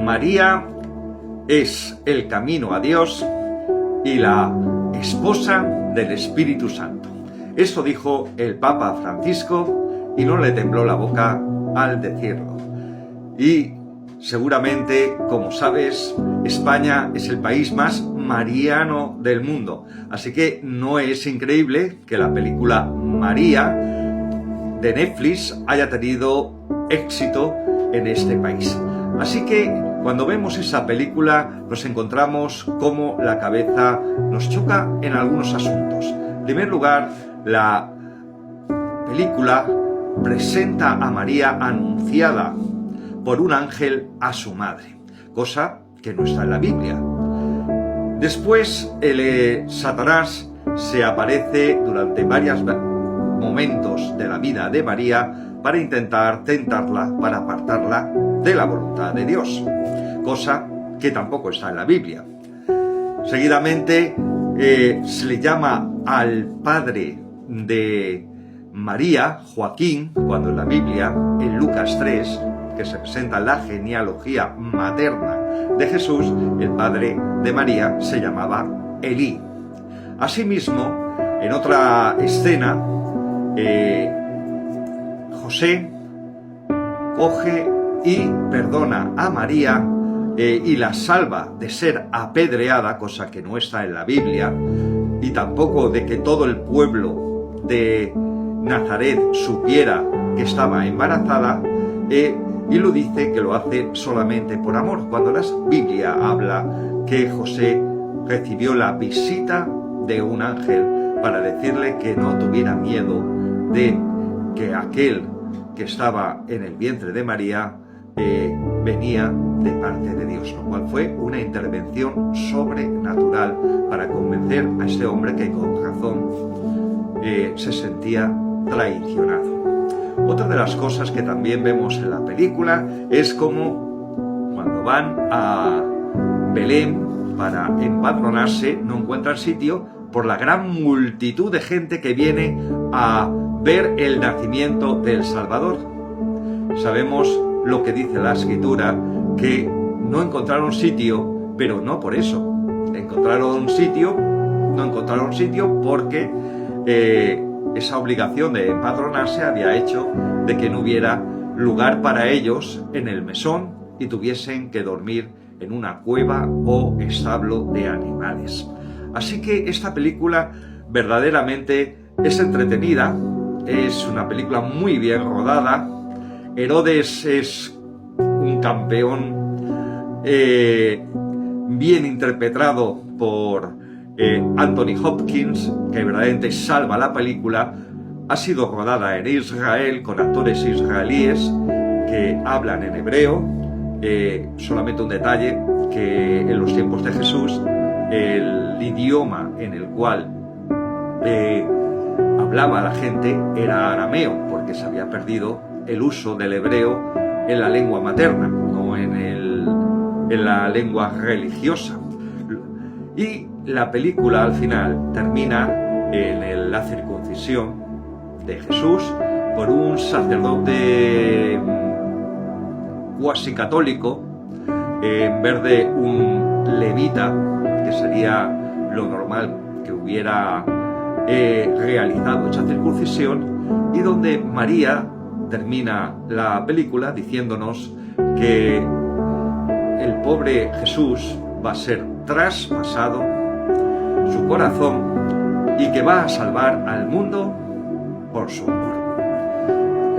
María es el camino a Dios y la esposa del Espíritu Santo. Eso dijo el Papa Francisco y no le tembló la boca al decirlo. Y seguramente, como sabes, España es el país más mariano del mundo. Así que no es increíble que la película María de Netflix haya tenido éxito en este país. Así que cuando vemos esa película nos encontramos como la cabeza nos choca en algunos asuntos. En primer lugar, la película presenta a María anunciada por un ángel a su madre, cosa que no está en la Biblia. Después, Satanás se aparece durante varios momentos de la vida de María para intentar tentarla, para apartarla de la voluntad de Dios, cosa que tampoco está en la Biblia. Seguidamente se le llama al padre de María, Joaquín, cuando en la Biblia, en Lucas 3, que se presenta la genealogía materna de Jesús, el padre de María se llamaba Elí. Asimismo, en otra escena, José coge y perdona a María y la salva de ser apedreada, cosa que no está en la Biblia, y tampoco de que todo el pueblo de Nazaret supiera que estaba embarazada, y lo dice que lo hace solamente por amor, cuando la Biblia habla que José recibió la visita de un ángel para decirle que no tuviera miedo de que aquel que estaba en el vientre de María venía de parte de Dios, lo cual fue una intervención sobrenatural para convencer a este hombre que con razón se sentía traicionado. Otra de las cosas que también vemos en la película es como cuando van a Belén para empadronarse no encuentran sitio por la gran multitud de gente que viene a ver el nacimiento del Salvador. Sabemos lo que dice la Escritura, que no encontraron sitio, pero no por eso. No encontraron sitio porque esa obligación de empadronarse había hecho de que no hubiera lugar para ellos en el mesón y tuviesen que dormir en una cueva o establo de animales. Así que esta película verdaderamente es entretenida, es una película muy bien rodada. Herodes es un campeón bien interpretado por Anthony Hopkins, que verdaderamente salva la película. Ha sido rodada en Israel con actores israelíes que hablan en hebreo. Solamente un detalle, que en los tiempos de Jesús el idioma en el cual hablaba la gente era arameo, porque se había perdido el uso del hebreo en la lengua materna, no en la lengua religiosa. Y la película al final termina en la circuncisión de Jesús por un sacerdote cuasi católico, en vez de un levita, que sería lo normal que hubiera realizado esa circuncisión, y donde María termina la película diciéndonos que el pobre Jesús va a ser traspasado su corazón y que va a salvar al mundo por su amor.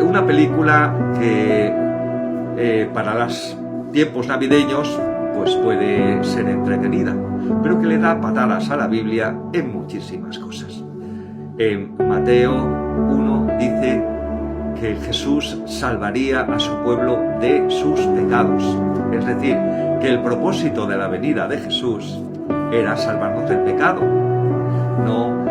Una película que para los tiempos navideños pues puede ser entretenida, pero que le da patadas a la Biblia en muchísimas cosas. En Mateo 1 dice que Jesús salvaría a su pueblo de sus pecados. Es decir, que el propósito de la venida de Jesús era salvarnos del pecado, no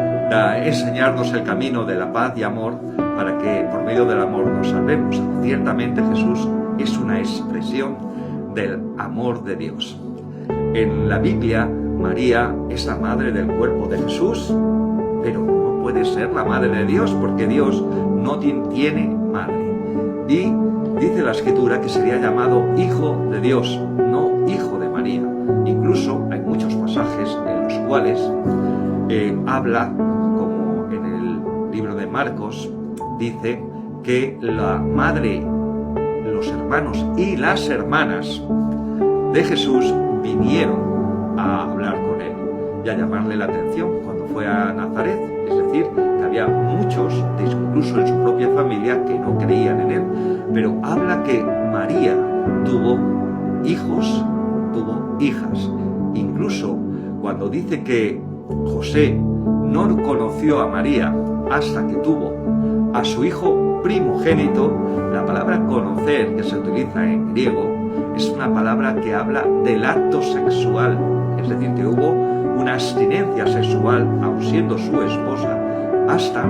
enseñarnos el camino de la paz y amor para que por medio del amor nos salvemos. Ciertamente Jesús es una expresión del amor de Dios. En la Biblia, María es la madre del cuerpo de Jesús, pero no puede ser la madre de Dios, porque Dios no tiene madre. Y dice la Escritura que sería llamado Hijo de Dios, no Hijo de María. Incluso hay muchos pasajes en los cuales habla, como en el libro de Marcos, dice que la madre, los hermanos y las hermanas de Jesús vinieron a hablar con él y a llamarle la atención cuando fue a Nazaret. Es decir, que había muchos, incluso en su propia familia, que no creían en él. Pero habla que María tuvo hijos, tuvo hijas. Incluso cuando dice que José no conoció a María hasta que tuvo a su hijo primogénito, la palabra conocer, que se utiliza en griego, es una palabra que habla del acto sexual. Es decir, que hubo una abstinencia sexual, aun siendo su esposa, hasta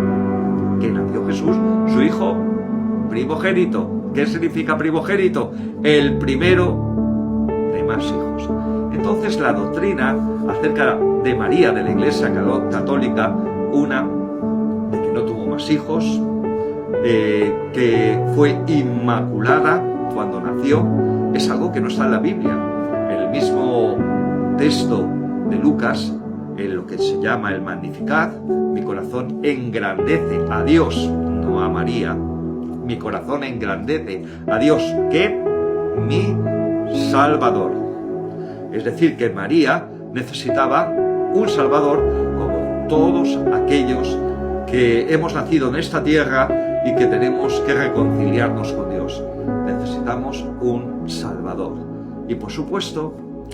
que nació Jesús, su hijo primogénito. ¿Qué significa primogénito? El primero de más hijos. Entonces la doctrina acerca de María de la Iglesia Católica, una, de que no tuvo más hijos, que fue inmaculada cuando nació, es algo que no está en la Biblia. El mismo texto de Lucas, en lo que se llama el Magnificat, mi corazón engrandece a Dios, no a María. Mi corazón engrandece a Dios, que mi Salvador. Es decir, que María necesitaba un Salvador como todos aquellos que hemos nacido en esta tierra y que tenemos que reconciliarnos con Dios. Necesitamos un Salvador. Y por supuesto,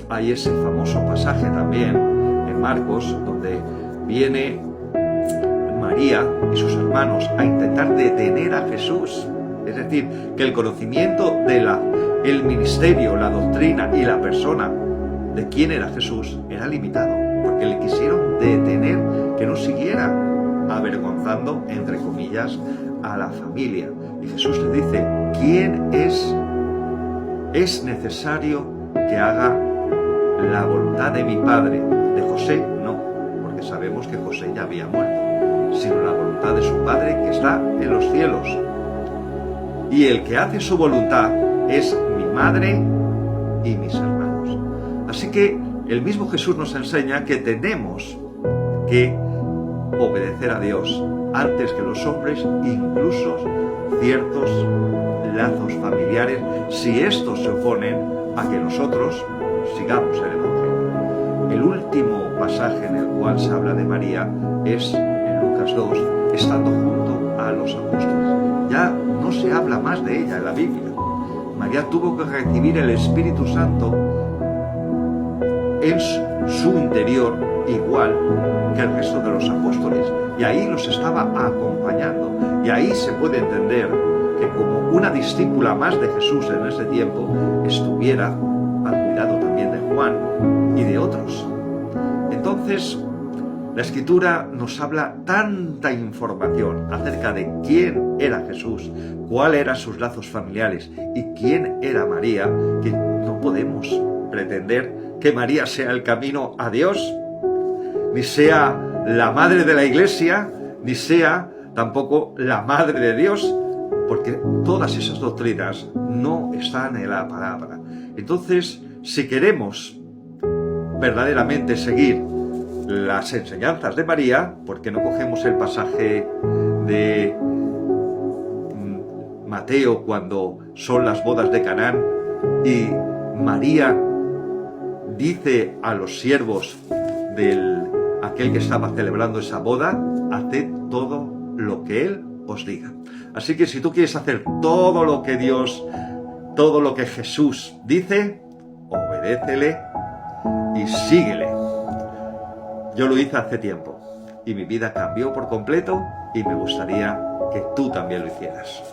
hay ese famoso pasaje también en Marcos, donde viene María y sus hermanos a intentar detener a Jesús. Es decir, que el conocimiento de el ministerio, la doctrina y la persona de quién era Jesús era limitado, porque le quisieron detener, que no siguiera avergonzando, entre comillas, a la familia. Y Jesús le dice: ¿quién es? Es necesario que haga la voluntad de mi Padre. De José no, porque sabemos que José ya había muerto, sino la voluntad de su Padre que está en los cielos. Y el que hace su voluntad es mi madre y mis hermanos. Así que el mismo Jesús nos enseña que tenemos que obedecer a Dios antes que los hombres, incluso ciertos lazos familiares, si estos se oponen a que nosotros sigamos el Evangelio. El último pasaje en el cual se habla de María es en Lucas 2, estando junto a los apóstoles. Ya no se habla más de ella en la Biblia. María tuvo que recibir el Espíritu Santo en su interior, igual que el resto de los apóstoles, y ahí los estaba acompañando. Y ahí se puede entender que como una discípula más de Jesús en ese tiempo, estuviera al cuidado también de Juan y de otros. Entonces, la Escritura nos habla tanta información acerca de quién era Jesús, cuáles eran sus lazos familiares y quién era María, que no podemos pretender que María sea el camino a Dios, ni sea la madre de la Iglesia, ni sea tampoco la madre de Dios, porque todas esas doctrinas no están en la palabra. Entonces, si queremos verdaderamente seguir las enseñanzas de María, ¿por qué no cogemos el pasaje de Mateo cuando son las bodas de Canaán y María dice a los siervos de aquel que estaba celebrando esa boda: haced todo lo que él os diga? Así que si tú quieres hacer todo lo que Dios, todo lo que Jesús dice, obedécele y síguele. Yo lo hice hace tiempo y mi vida cambió por completo, y me gustaría que tú también lo hicieras.